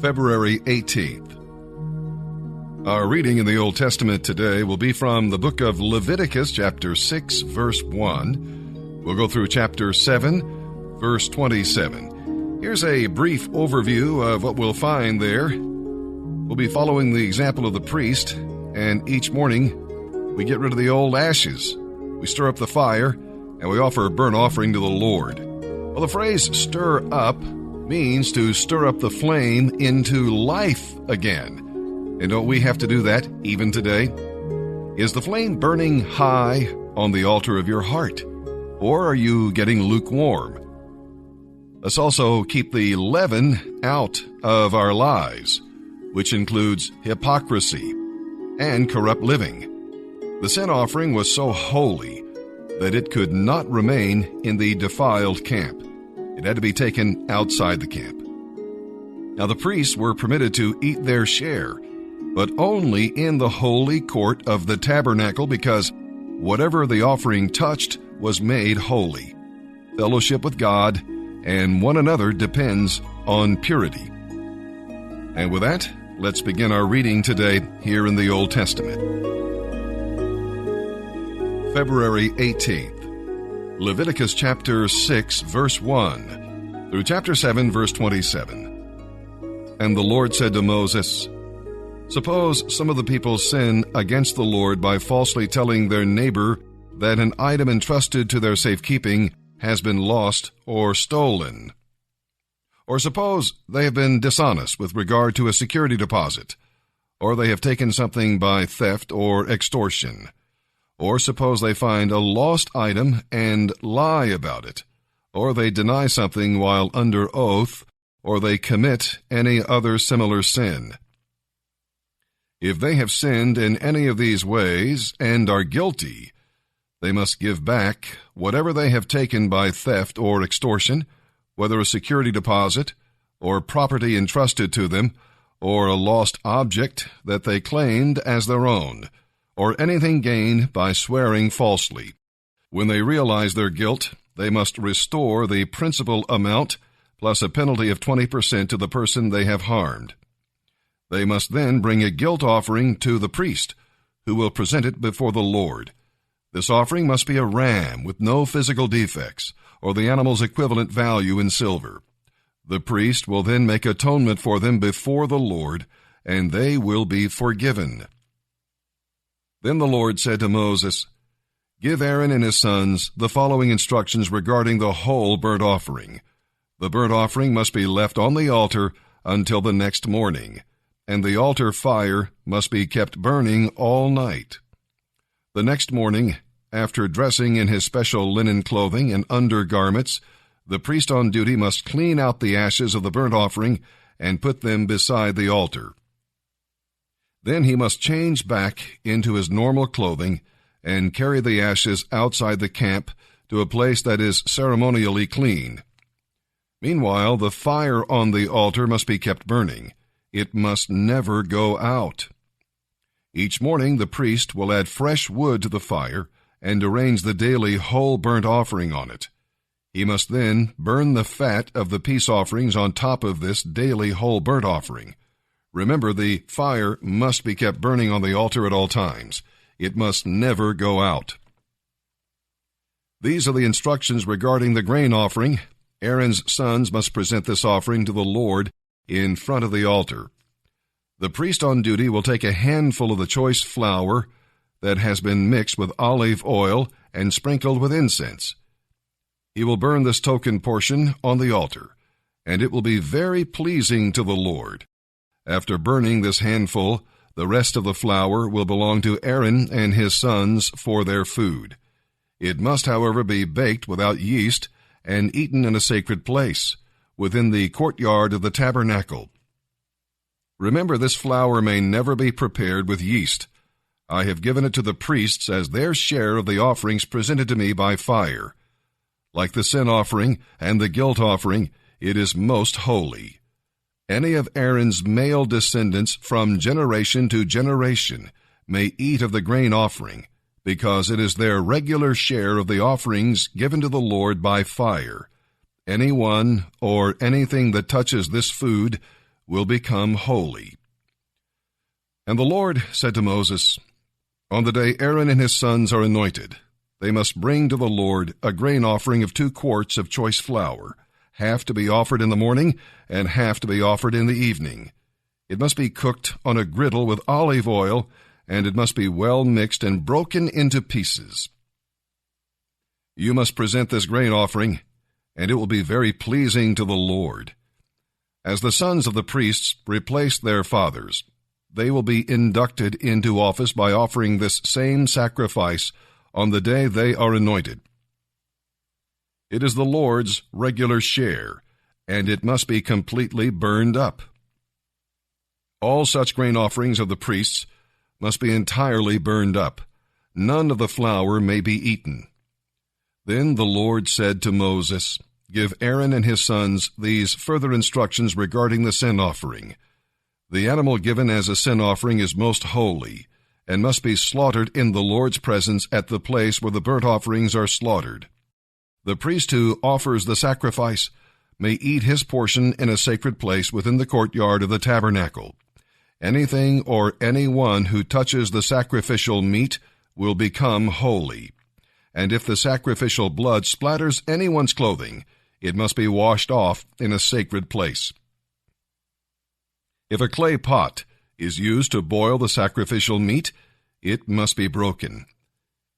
February 18th. Our reading in the Old Testament today will be from the book of Leviticus, chapter 6, verse 1. We'll go through chapter 7, verse 27. Here's a brief overview of what we'll find there. We'll be following the example of the priest, and each morning we get rid of the old ashes. We stir up the fire, and we offer a burnt offering to the Lord. Well, the phrase stir up means to stir up the flame into life again. And don't we have to do that even today? Is the flame burning high on the altar of your heart? Or are you getting lukewarm? Let's also keep the leaven out of our lives, which includes hypocrisy and corrupt living. The sin offering was so holy that it could not remain in the defiled camp. It had to be taken outside the camp. Now the priests were permitted to eat their share, but only in the holy court of the tabernacle, because whatever the offering touched was made holy. Fellowship with God and one another depends on purity. And with that, let's begin our reading today here in the Old Testament. February 18th. Leviticus chapter 6, verse 1 through chapter 7, verse 27. And the Lord said to Moses, "Suppose some of the people sin against the Lord by falsely telling their neighbor that an item entrusted to their safekeeping has been lost or stolen. Or suppose they have been dishonest with regard to a security deposit, or they have taken something by theft or extortion. Or suppose they find a lost item and lie about it, or they deny something while under oath, or they commit any other similar sin. If they have sinned in any of these ways and are guilty, they must give back whatever they have taken by theft or extortion, whether a security deposit, or property entrusted to them, or a lost object that they claimed as their own, or anything gained by swearing falsely. When they realize their guilt, they must restore the principal amount plus a penalty of 20% to the person they have harmed. They must then bring a guilt offering to the priest, who will present it before the Lord. This offering must be a ram with no physical defects, or the animal's equivalent value in silver. The priest will then make atonement for them before the Lord, and they will be forgiven." Then the Lord said to Moses, "Give Aaron and his sons the following instructions regarding the whole burnt offering. The burnt offering must be left on the altar until the next morning, and the altar fire must be kept burning all night. The next morning, after dressing in his special linen clothing and undergarments, the priest on duty must clean out the ashes of the burnt offering and put them beside the altar. Then he must change back into his normal clothing and carry the ashes outside the camp to a place that is ceremonially clean. Meanwhile, the fire on the altar must be kept burning. It must never go out. Each morning the priest will add fresh wood to the fire and arrange the daily whole burnt offering on it. He must then burn the fat of the peace offerings on top of this daily whole burnt offering. Remember, the fire must be kept burning on the altar at all times. It must never go out." These are the instructions regarding the grain offering. Aaron's sons must present this offering to the Lord in front of the altar. The priest on duty will take a handful of the choice flour that has been mixed with olive oil and sprinkled with incense. He will burn this token portion on the altar, and it will be very pleasing to the Lord. After burning this handful, the rest of the flour will belong to Aaron and his sons for their food. It must, however, be baked without yeast and eaten in a sacred place, within the courtyard of the tabernacle. Remember, this flour may never be prepared with yeast. I have given it to the priests as their share of the offerings presented to me by fire. Like the sin offering and the guilt offering, it is most holy. Any of Aaron's male descendants from generation to generation may eat of the grain offering, because it is their regular share of the offerings given to the Lord by fire. Anyone or anything that touches this food will become holy. And the Lord said to Moses, On the day Aaron and his sons are anointed, they must bring to the Lord a grain offering of 2 quarts of choice flour, half to be offered in the morning and half to be offered in the evening. It must be cooked on a griddle with olive oil, and it must be well mixed and broken into pieces. You must present this grain offering, and it will be very pleasing to the Lord. As the sons of the priests replace their fathers, they will be inducted into office by offering this same sacrifice on the day they are anointed. It is the Lord's regular share, and it must be completely burned up. All such grain offerings of the priests must be entirely burned up. None of the flour may be eaten. Then the Lord said to Moses, Give Aaron and his sons these further instructions regarding the sin offering. The animal given as a sin offering is most holy, and must be slaughtered in the Lord's presence at the place where the burnt offerings are slaughtered. The priest who offers the sacrifice may eat his portion in a sacred place within the courtyard of the tabernacle. Anything or anyone who touches the sacrificial meat will become holy. And if the sacrificial blood splatters anyone's clothing, it must be washed off in a sacred place. If a clay pot is used to boil the sacrificial meat, it must be broken.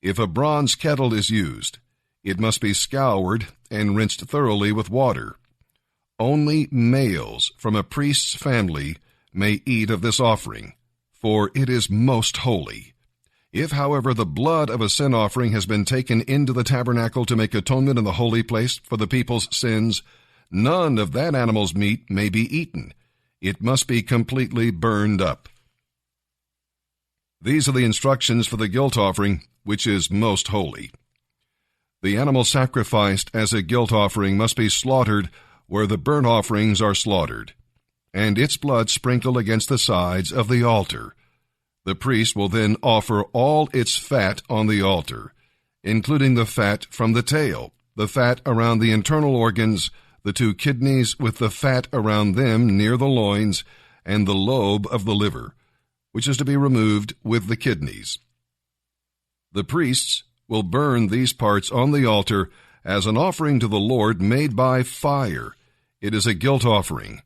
If a bronze kettle is used, it must be scoured and rinsed thoroughly with water. Only males from a priest's family may eat of this offering, for it is most holy. If, however, the blood of a sin offering has been taken into the tabernacle to make atonement in the holy place for the people's sins, none of that animal's meat may be eaten. It must be completely burned up. These are the instructions for the guilt offering, which is most holy. The animal sacrificed as a guilt offering must be slaughtered where the burnt offerings are slaughtered, and its blood sprinkled against the sides of the altar. The priest will then offer all its fat on the altar, including the fat from the tail, the fat around the internal organs, the 2 kidneys with the fat around them near the loins, and the lobe of the liver, which is to be removed with the kidneys. The priests will burn these parts on the altar as an offering to the Lord made by fire. It is a guilt offering.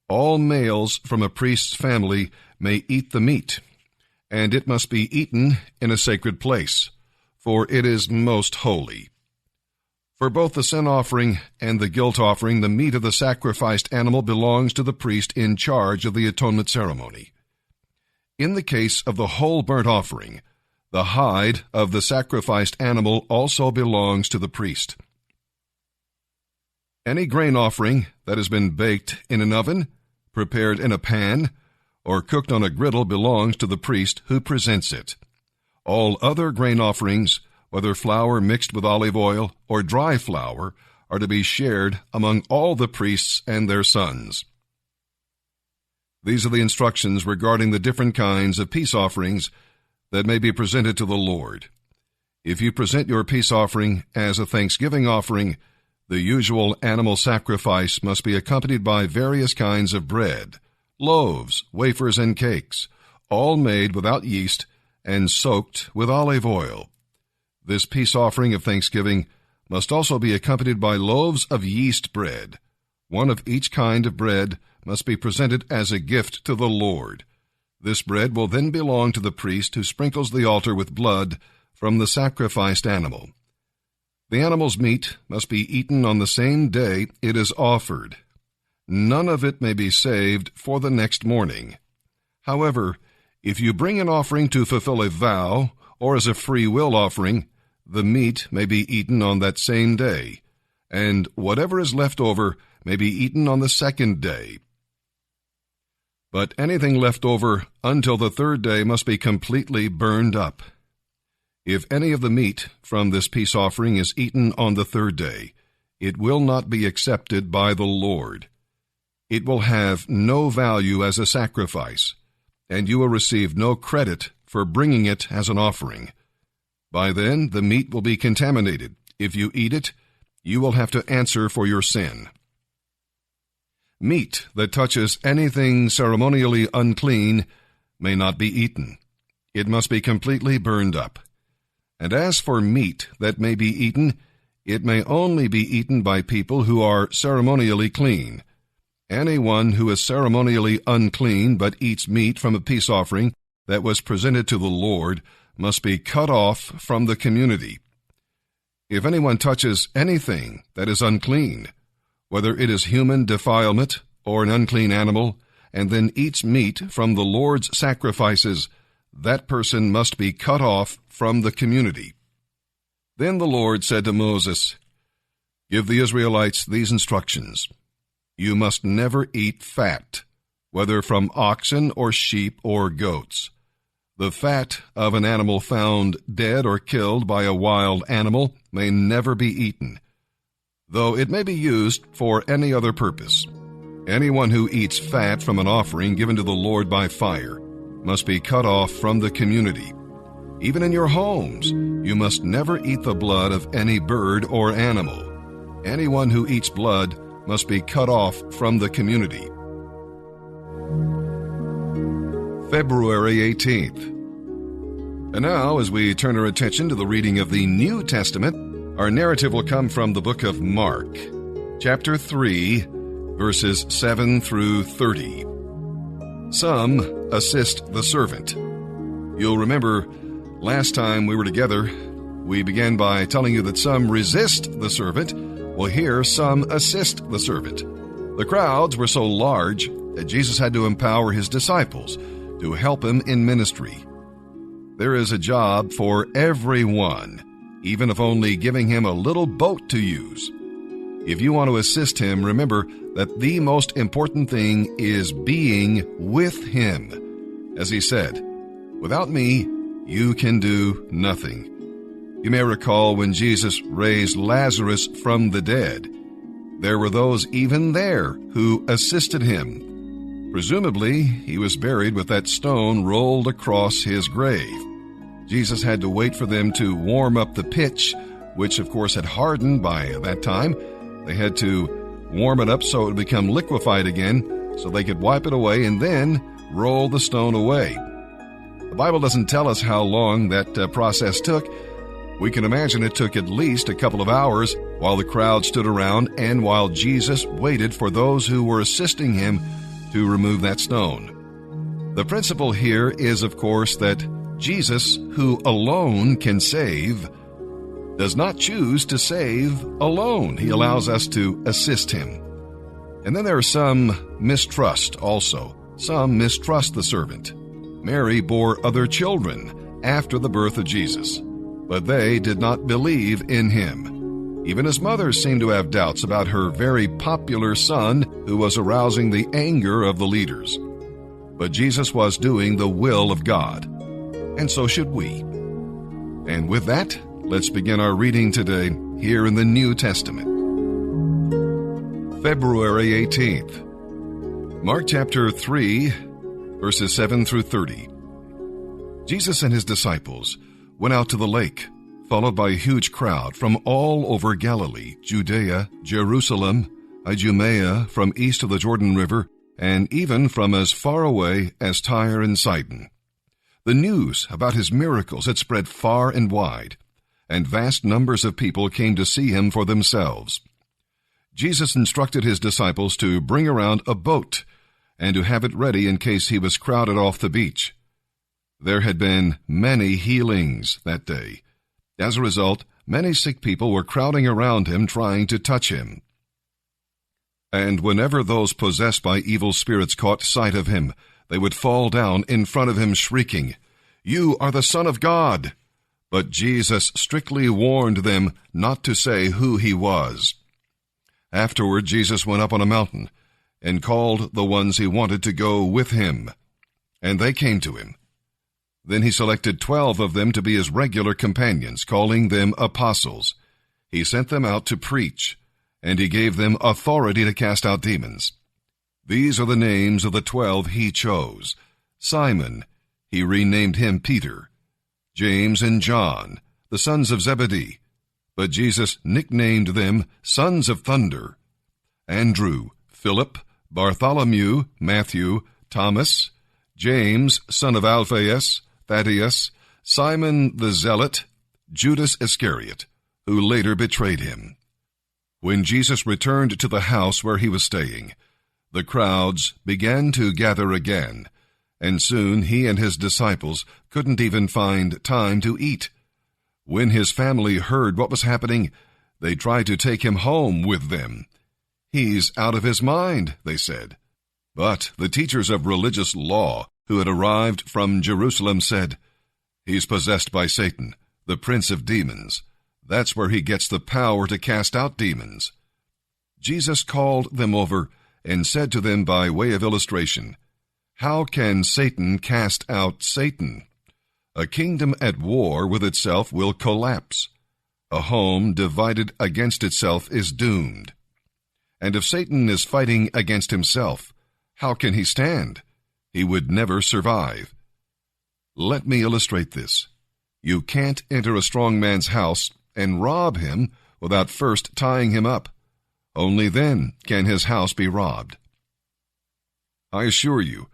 All males from a priest's family may eat the meat, and it must be eaten in a sacred place, for it is most holy. For both the sin offering and the guilt offering, the meat of the sacrificed animal belongs to the priest in charge of the atonement ceremony. In the case of the whole burnt offering, the hide of the sacrificed animal also belongs to the priest. Any grain offering that has been baked in an oven, prepared in a pan, or cooked on a griddle belongs to the priest who presents it. All other grain offerings, whether flour mixed with olive oil or dry flour, are to be shared among all the priests and their sons. These are the instructions regarding the different kinds of peace offerings that may be presented to the Lord. If you present your peace offering as a thanksgiving offering, the usual animal sacrifice must be accompanied by various kinds of bread, loaves, wafers, and cakes, all made without yeast and soaked with olive oil. This peace offering of thanksgiving must also be accompanied by loaves of yeast bread. One of each kind of bread must be presented as a gift to the Lord. This bread will then belong to the priest who sprinkles the altar with blood from the sacrificed animal. The animal's meat must be eaten on the same day it is offered. None of it may be saved for the next morning. However, if you bring an offering to fulfill a vow or as a free will offering, the meat may be eaten on that same day, and whatever is left over may be eaten on the second day. But anything left over until the 3rd day must be completely burned up. If any of the meat from this peace offering is eaten on the 3rd day, it will not be accepted by the Lord. It will have no value as a sacrifice, and you will receive no credit for bringing it as an offering. By then, the meat will be contaminated. If you eat it, you will have to answer for your sin. Meat that touches anything ceremonially unclean may not be eaten. It must be completely burned up. And as for meat that may be eaten, it may only be eaten by people who are ceremonially clean. Anyone who is ceremonially unclean but eats meat from a peace offering that was presented to the Lord must be cut off from the community. If anyone touches anything that is unclean, whether it is human defilement or an unclean animal, and then eats meat from the Lord's sacrifices, that person must be cut off from the community. Then the Lord said to Moses, "Give the Israelites these instructions. You must never eat fat, whether from oxen or sheep or goats. The fat of an animal found dead or killed by a wild animal may never be eaten, though it may be used for any other purpose. Anyone who eats fat from an offering given to the Lord by fire must be cut off from the community. Even in your homes, you must never eat the blood of any bird or animal. Anyone who eats blood must be cut off from the community." February 18th. And now, as we turn our attention to the reading of the New Testament, our narrative will come from the book of Mark, chapter 3, verses 7 through 30. Some assist the servant. You'll remember last time we were together, we began by telling you that some resist the servant. Well, here, some assist the servant. The crowds were so large that Jesus had to empower his disciples to help him in ministry. There is a job for everyone, even if only giving him a little boat to use. If you want to assist him, remember that the most important thing is being with him. As he said, "Without me, you can do nothing." You may recall when Jesus raised Lazarus from the dead, there were those even there who assisted him. Presumably, he was buried with that stone rolled across his grave. Jesus had to wait for them to warm up the pitch, which of course had hardened by that time. They had to warm it up so it would become liquefied again, so they could wipe it away and then roll the stone away. The Bible doesn't tell us how long that process took. We can imagine it took at least a couple of hours while the crowd stood around and while Jesus waited for those who were assisting him to remove that stone. The principle here is, of course, that Jesus, who alone can save, does not choose to save alone. He allows us to assist him. And then there is some mistrust also. Some mistrust the servant. Mary bore other children after the birth of Jesus, but they did not believe in him. Even his mother seemed to have doubts about her very popular son who was arousing the anger of the leaders. But Jesus was doing the will of God, and so should we. And with that, let's begin our reading today here in the New Testament. February 18th. Mark chapter 3, verses 7 through 30. Jesus and his disciples went out to the lake, followed by a huge crowd from all over Galilee, Judea, Jerusalem, Idumea, from east of the Jordan River, and even from as far away as Tyre and Sidon. The news about his miracles had spread far and wide, and vast numbers of people came to see him for themselves. Jesus instructed his disciples to bring around a boat and to have it ready in case he was crowded off the beach. There had been many healings that day. As a result, many sick people were crowding around him trying to touch him. And whenever those possessed by evil spirits caught sight of him, they would fall down in front of him shrieking, "You are the Son of God!" But Jesus strictly warned them not to say who he was. Afterward, Jesus went up on a mountain and called the ones he wanted to go with him, and they came to him. Then he selected 12 of them to be his regular companions, calling them apostles. He sent them out to preach, and he gave them authority to cast out demons. These are the names of the 12 he chose. Simon, he renamed him Peter. James and John, the sons of Zebedee, but Jesus nicknamed them Sons of Thunder. Andrew, Philip, Bartholomew, Matthew, Thomas, James, son of Alphaeus, Thaddeus, Simon the Zealot, Judas Iscariot, who later betrayed him. When Jesus returned to the house where he was staying, the crowds began to gather again, and soon he and his disciples couldn't even find time to eat. When his family heard what was happening, they tried to take him home with them. "He's out of his mind," they said. But the teachers of religious law who had arrived from Jerusalem said, "He's possessed by Satan, the prince of demons. That's where he gets the power to cast out demons." Jesus called them over and said to them by way of illustration, "How can Satan cast out Satan? A kingdom at war with itself will collapse. A home divided against itself is doomed. And if Satan is fighting against himself, how can he stand? He would never survive." Let me illustrate this. You can't enter a strong man's house and rob him without first tying him up. Only then can his house be robbed. I assure you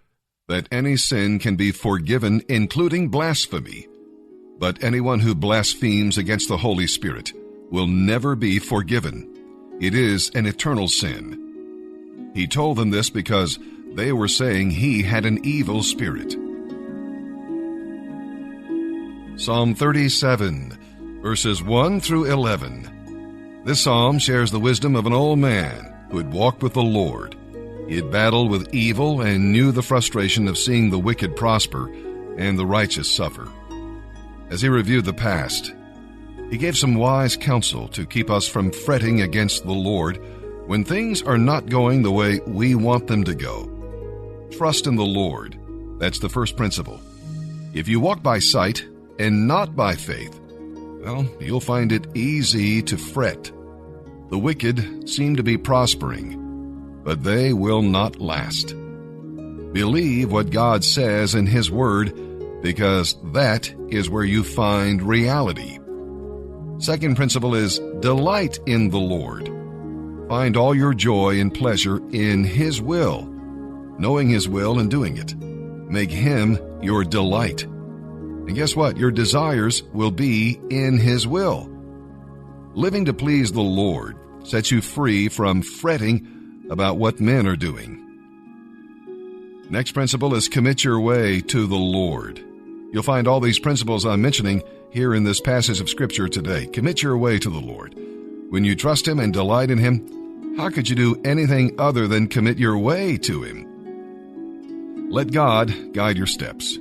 that any sin can be forgiven, including blasphemy, but anyone who blasphemes against the Holy Spirit will never be forgiven. It is an eternal sin. He told them this because they were saying he had an evil spirit. Psalm 37, verses 1 through 11. This psalm shares the wisdom of an old man who had walked with the Lord. He had battled with evil and knew the frustration of seeing the wicked prosper and the righteous suffer. As he reviewed the past, he gave some wise counsel to keep us from fretting against the Lord when things are not going the way we want them to go. Trust in the Lord. That's the first principle. If you walk by sight and not by faith, well, you'll find it easy to fret. The wicked seem to be prospering, but they will not last. Believe what God says in His Word, because that is where you find reality. Second principle is delight in the Lord. Find all your joy and pleasure in His will, knowing His will and doing it. Make Him your delight. And guess what? Your desires will be in His will. Living to please the Lord sets you free from fretting about what men are doing. Next principle is commit your way to the Lord. You'll find all these principles I'm mentioning here in this passage of Scripture today. Commit your way to the Lord. When you trust Him and delight in Him, how could you do anything other than commit your way to Him? Let God guide your steps.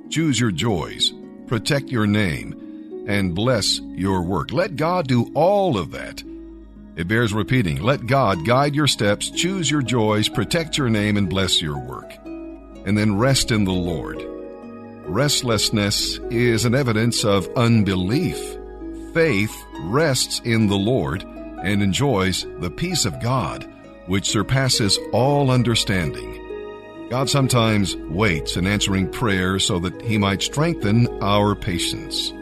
Choose your joys, protect your name, and bless your work. Let God do all of that. It bears repeating. Let God guide your steps, choose your joys, protect your name, and bless your work. And then rest in the Lord. Restlessness is an evidence of unbelief. Faith rests in the Lord and enjoys the peace of God, which surpasses all understanding. God sometimes waits in answering prayer so that He might strengthen our patience.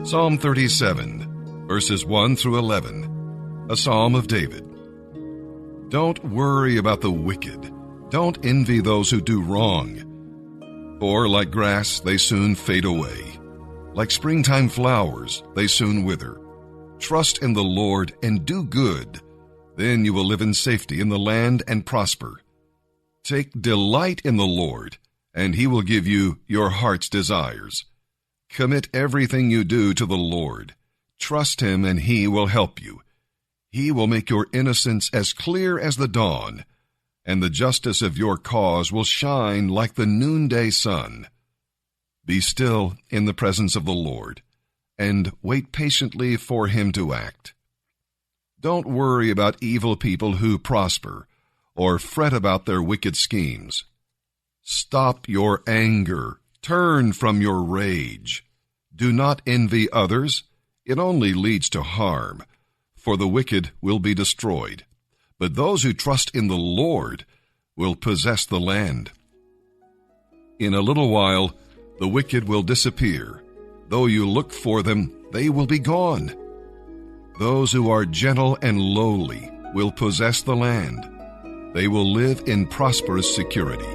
Psalm 37, verses 1 through 11, a psalm of David. Don't worry about the wicked. Don't envy those who do wrong. For like grass, they soon fade away. Like springtime flowers, they soon wither. Trust in the Lord and do good. Then you will live in safety in the land and prosper. Take delight in the Lord, and He will give you your heart's desires. Commit everything you do to the Lord. Trust Him, and He will help you. He will make your innocence as clear as the dawn, and the justice of your cause will shine like the noonday sun. Be still in the presence of the Lord, and wait patiently for Him to act. Don't worry about evil people who prosper, or fret about their wicked schemes. Stop your anger. Turn from your rage. Do not envy others. It only leads to harm, for the wicked will be destroyed. But those who trust in the Lord will possess the land. In a little while, the wicked will disappear. Though you look for them, they will be gone. Those who are gentle and lowly will possess the land. They will live in prosperous security.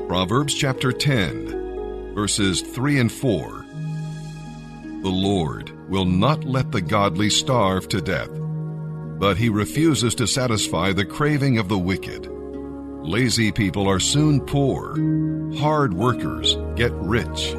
Proverbs chapter 10, verses 3 and 4. The Lord will not let the godly starve to death, but he refuses to satisfy the craving of the wicked. Lazy people are soon poor. Hard workers get rich.